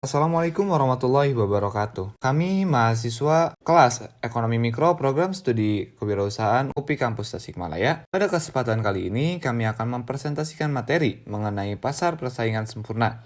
Assalamualaikum warahmatullahi wabarakatuh. Kami mahasiswa kelas Ekonomi Mikro Program Studi Kewirausahaan UPI Kampus Tasikmalaya. Pada kesempatan kali ini kami akan mempresentasikan materi mengenai pasar persaingan sempurna,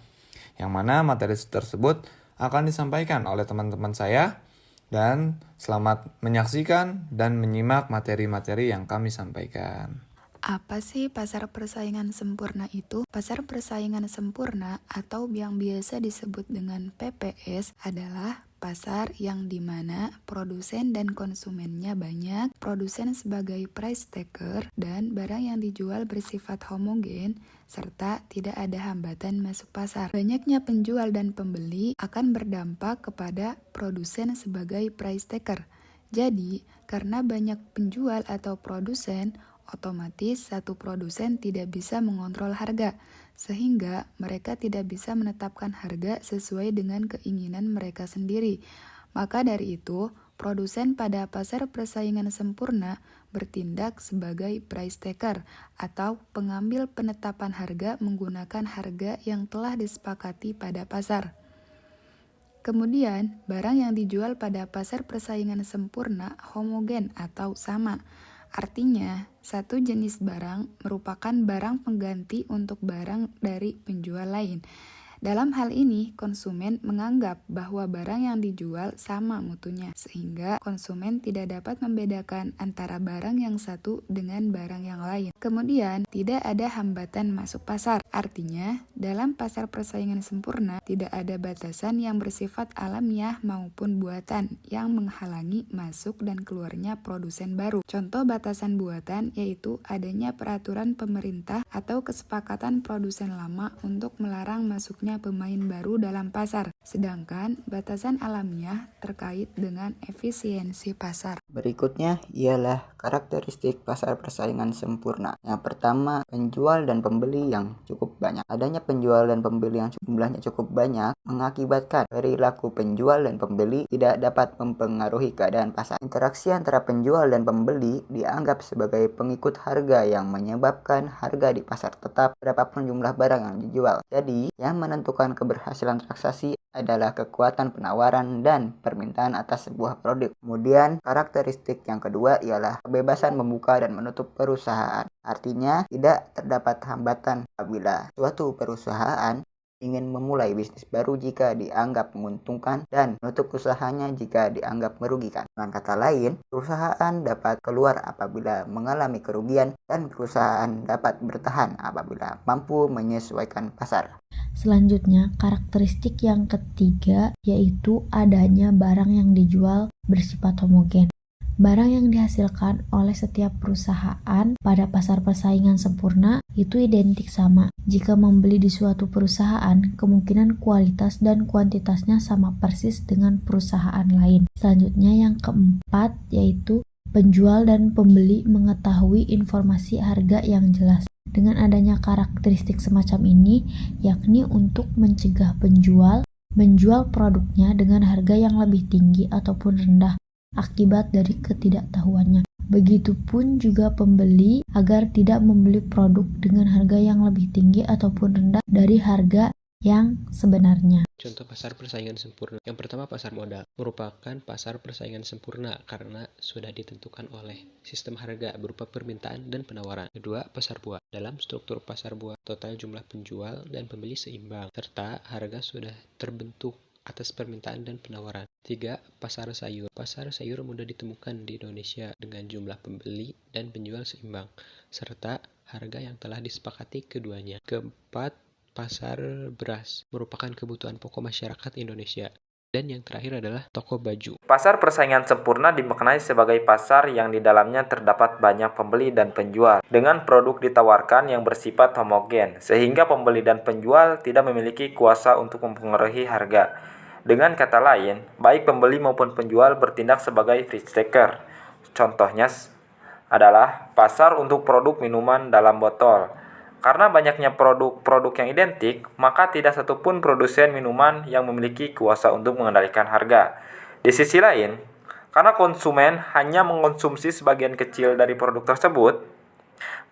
yang mana materi tersebut akan disampaikan oleh teman-teman saya, dan selamat menyaksikan dan menyimak materi-materi yang kami sampaikan. Apa sih pasar persaingan sempurna itu? Pasar persaingan sempurna atau yang biasa disebut dengan PPS adalah pasar yang dimana produsen dan konsumennya banyak, produsen sebagai price taker, dan barang yang dijual bersifat homogen, serta tidak ada hambatan masuk pasar. Banyaknya penjual dan pembeli akan berdampak kepada produsen sebagai price taker. Jadi, karena banyak penjual atau produsen, otomatis satu produsen tidak bisa mengontrol harga, sehingga mereka tidak bisa menetapkan harga sesuai dengan keinginan mereka sendiri. Maka dari itu, produsen pada pasar persaingan sempurna bertindak sebagai price taker atau pengambil penetapan harga menggunakan harga yang telah disepakati pada pasar. Kemudian, barang yang dijual pada pasar persaingan sempurna homogen atau sama. Artinya, satu jenis barang merupakan barang pengganti untuk barang dari penjual lain. Dalam hal ini, konsumen menganggap bahwa barang yang dijual sama mutunya, sehingga konsumen tidak dapat membedakan antara barang yang satu dengan barang yang lain. Kemudian, tidak ada hambatan masuk pasar. Artinya, dalam pasar persaingan sempurna, tidak ada batasan yang bersifat alamiah maupun buatan yang menghalangi masuk dan keluarnya produsen baru. Contoh batasan buatan yaitu adanya peraturan pemerintah atau kesepakatan produsen lama untuk melarang masuknya pemain baru dalam pasar, sedangkan batasan alamiah terkait dengan efisiensi pasar. Berikutnya ialah karakteristik pasar persaingan sempurna. Yang pertama, penjual dan pembeli yang cukup banyak. Adanya penjual dan pembeli yang jumlahnya cukup banyak mengakibatkan perilaku penjual dan pembeli tidak dapat mempengaruhi keadaan pasar. Interaksi antara penjual dan pembeli dianggap sebagai pengikut harga yang menyebabkan harga di pasar tetap berapapun jumlah barang yang dijual. Jadi, yang menentukan keberhasilan transaksi adalah kekuatan penawaran dan permintaan atas sebuah produk. Kemudian, karakteristik yang kedua ialah kebebasan membuka dan menutup perusahaan. Artinya, tidak terdapat hambatan apabila suatu perusahaan ingin memulai bisnis baru jika dianggap menguntungkan dan menutup usahanya jika dianggap merugikan. Dengan kata lain, perusahaan dapat keluar apabila mengalami kerugian dan perusahaan dapat bertahan apabila mampu menyesuaikan pasar. Selanjutnya, karakteristik yang ketiga yaitu adanya barang yang dijual bersifat homogen. Barang yang dihasilkan oleh setiap perusahaan pada pasar persaingan sempurna itu identik sama. Jika membeli di suatu perusahaan, kemungkinan kualitas dan kuantitasnya sama persis dengan perusahaan lain. Selanjutnya yang keempat yaitu penjual dan pembeli mengetahui informasi harga yang jelas. Dengan adanya karakteristik semacam ini, yakni untuk mencegah penjual menjual produknya dengan harga yang lebih tinggi ataupun rendah akibat dari ketidaktahuannya. Begitupun juga pembeli agar tidak membeli produk dengan harga yang lebih tinggi ataupun rendah dari harga yang sebenarnya. Contoh pasar persaingan sempurna. Yang pertama, pasar modal merupakan pasar persaingan sempurna karena sudah ditentukan oleh sistem harga berupa permintaan dan penawaran. Kedua, pasar buah. Dalam struktur pasar buah, total jumlah penjual dan pembeli seimbang, serta harga sudah terbentuk atas permintaan dan penawaran. 3. Pasar sayur. Pasar sayur mudah ditemukan di Indonesia dengan jumlah pembeli dan penjual seimbang, serta harga yang telah disepakati keduanya. Keempat, pasar beras merupakan kebutuhan pokok masyarakat Indonesia. Dan yang terakhir adalah toko baju. Pasar persaingan sempurna dimaknai sebagai pasar yang di dalamnya terdapat banyak pembeli dan penjual dengan produk ditawarkan yang bersifat homogen, sehingga pembeli dan penjual tidak memiliki kuasa untuk mempengaruhi harga. Dengan kata lain, baik pembeli maupun penjual bertindak sebagai price taker. Contohnya adalah pasar untuk produk minuman dalam botol. Karena banyaknya produk-produk yang identik, maka tidak satupun produsen minuman yang memiliki kuasa untuk mengendalikan harga. Di sisi lain, karena konsumen hanya mengonsumsi sebagian kecil dari produk tersebut,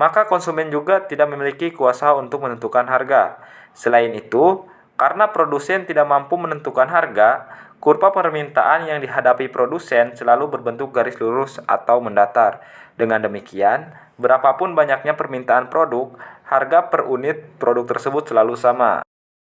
maka konsumen juga tidak memiliki kuasa untuk menentukan harga. Selain itu, Karena produsen tidak mampu menentukan harga, kurva permintaan yang dihadapi produsen selalu berbentuk garis lurus atau mendatar. Dengan demikian, berapapun banyaknya permintaan produk, harga per unit produk tersebut selalu sama.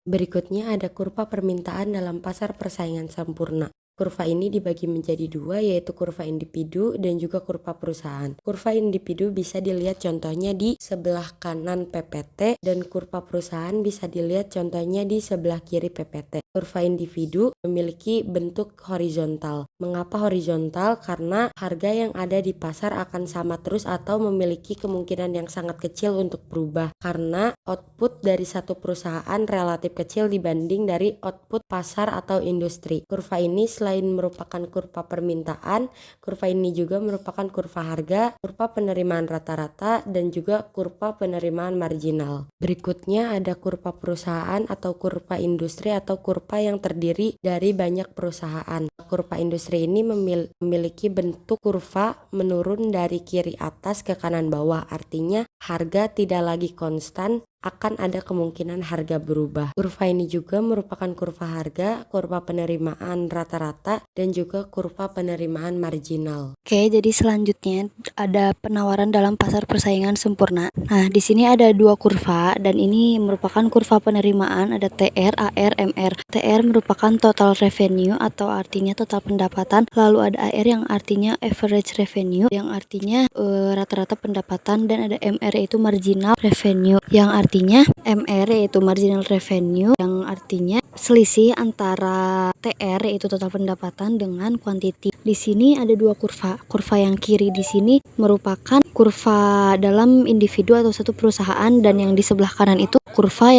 Berikutnya ada kurva permintaan dalam pasar persaingan sempurna. Kurva ini dibagi menjadi dua, yaitu kurva individu dan juga kurva perusahaan. Kurva individu bisa dilihat contohnya di sebelah kanan PPT dan kurva perusahaan bisa dilihat contohnya di sebelah kiri PPT. Kurva individu memiliki bentuk horizontal. Mengapa horizontal? Karena harga yang ada di pasar akan sama terus atau memiliki kemungkinan yang sangat kecil untuk berubah. Karena output dari satu perusahaan relatif kecil dibanding dari output pasar atau industri. Kurva ini selain merupakan kurva permintaan, kurva ini juga merupakan kurva harga, kurva penerimaan rata-rata, dan juga kurva penerimaan marginal. Berikutnya ada kurva perusahaan atau kurva industri atau kurva yang terdiri dari banyak perusahaan. Kurva industri ini memiliki bentuk kurva menurun dari kiri atas ke kanan bawah, artinya harga tidak lagi konstan, akan ada kemungkinan harga berubah. Kurva ini juga merupakan kurva harga, kurva penerimaan rata-rata, dan juga kurva penerimaan marginal. Oke, jadi selanjutnya ada penawaran dalam pasar persaingan sempurna. Nah, di sini ada dua kurva dan ini merupakan kurva penerimaan, ada TR, AR, MR. TR merupakan total revenue atau artinya total pendapatan, lalu ada AR yang artinya average revenue yang artinya rata-rata pendapatan, dan ada MR yaitu marginal revenue yang artinya MR yaitu marginal revenue yang artinya selisih antara TR yaitu total pendapatan dengan quantity. Di sini ada dua kurva. Kurva yang kiri di sini merupakan kurva dalam individu atau satu perusahaan, dan yang di sebelah kanan itu kurva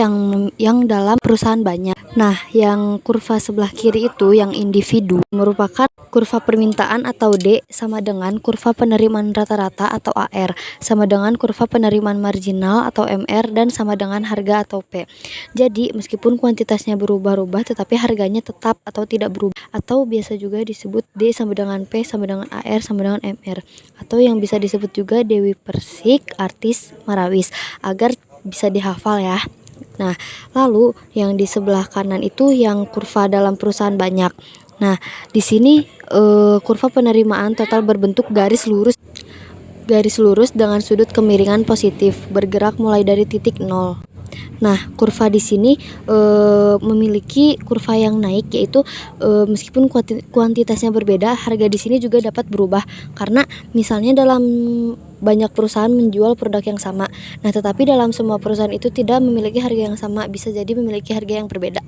yang dalam perusahaan banyak. Nah, yang kurva sebelah kiri itu yang individu merupakan kurva permintaan atau D sama dengan kurva penerimaan rata-rata atau AR, sama dengan kurva penerimaan marginal atau MR, dan sama dengan harga atau P. Jadi meskipun kuantitasnya berubah-ubah tetapi harganya tetap atau tidak berubah, atau biasa juga disebut D sama dengan P sama dengan AR sama dengan MR, atau yang bisa disebut juga Dewi Persik, artis Marawis, agar bisa dihafal ya. Nah, lalu yang di sebelah kanan itu yang kurva dalam perusahaan banyak. Nah, di sini kurva penerimaan total berbentuk garis lurus dengan sudut kemiringan positif, bergerak mulai dari titik 0. Nah, kurva di sini memiliki kurva yang naik, yaitu meskipun kuantitasnya berbeda, harga di sini juga dapat berubah karena misalnya dalam banyak perusahaan menjual produk yang sama. Nah, tetapi dalam semua perusahaan itu tidak memiliki harga yang sama, bisa jadi memiliki harga yang berbeda.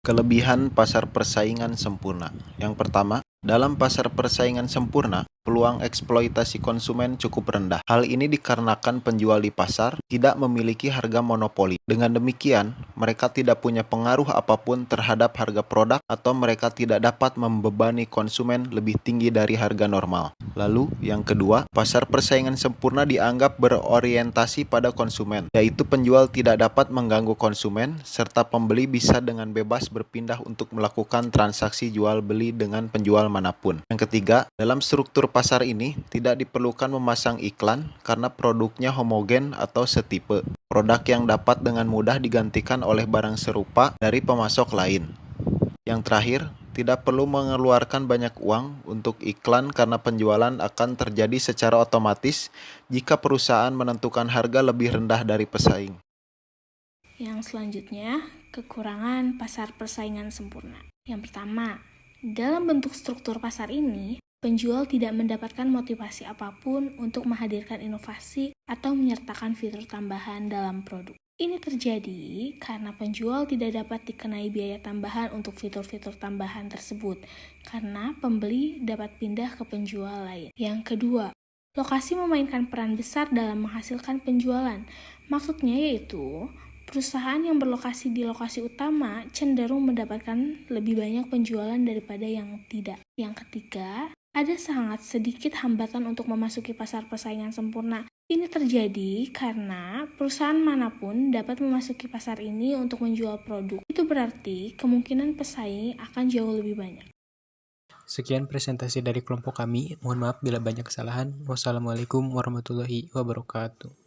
Kelebihan pasar persaingan sempurna. Yang pertama, dalam pasar persaingan sempurna, peluang eksploitasi konsumen cukup rendah. Hal ini dikarenakan penjual di pasar tidak memiliki harga monopoli. Dengan demikian, mereka tidak punya pengaruh apapun terhadap harga produk atau mereka tidak dapat membebani konsumen lebih tinggi dari harga normal. Lalu, yang kedua, pasar persaingan sempurna dianggap berorientasi pada konsumen, yaitu penjual tidak dapat mengganggu konsumen, serta pembeli bisa dengan bebas berpindah untuk melakukan transaksi jual beli dengan penjual manapun. Yang ketiga, dalam struktur pasar ini tidak diperlukan memasang iklan karena produknya homogen atau setipe. Produk yang dapat dengan mudah digantikan oleh barang serupa dari pemasok lain. Yang terakhir, tidak perlu mengeluarkan banyak uang untuk iklan karena penjualan akan terjadi secara otomatis jika perusahaan menentukan harga lebih rendah dari pesaing. Yang selanjutnya, kekurangan pasar persaingan sempurna. Yang pertama, dalam bentuk struktur pasar ini, penjual tidak mendapatkan motivasi apapun untuk menghadirkan inovasi atau menyertakan fitur tambahan dalam produk. Ini terjadi karena penjual tidak dapat dikenai biaya tambahan untuk fitur-fitur tambahan tersebut, karena pembeli dapat pindah ke penjual lain. Yang kedua, lokasi memainkan peran besar dalam menghasilkan penjualan. Maksudnya yaitu, perusahaan yang berlokasi di lokasi utama cenderung mendapatkan lebih banyak penjualan daripada yang tidak. Yang ketiga, ada sangat sedikit hambatan untuk memasuki pasar persaingan sempurna. Ini terjadi karena perusahaan manapun dapat memasuki pasar ini untuk menjual produk. Itu berarti kemungkinan pesaing akan jauh lebih banyak. Sekian presentasi dari kelompok kami. Mohon maaf bila banyak kesalahan. Wassalamualaikum warahmatullahi wabarakatuh.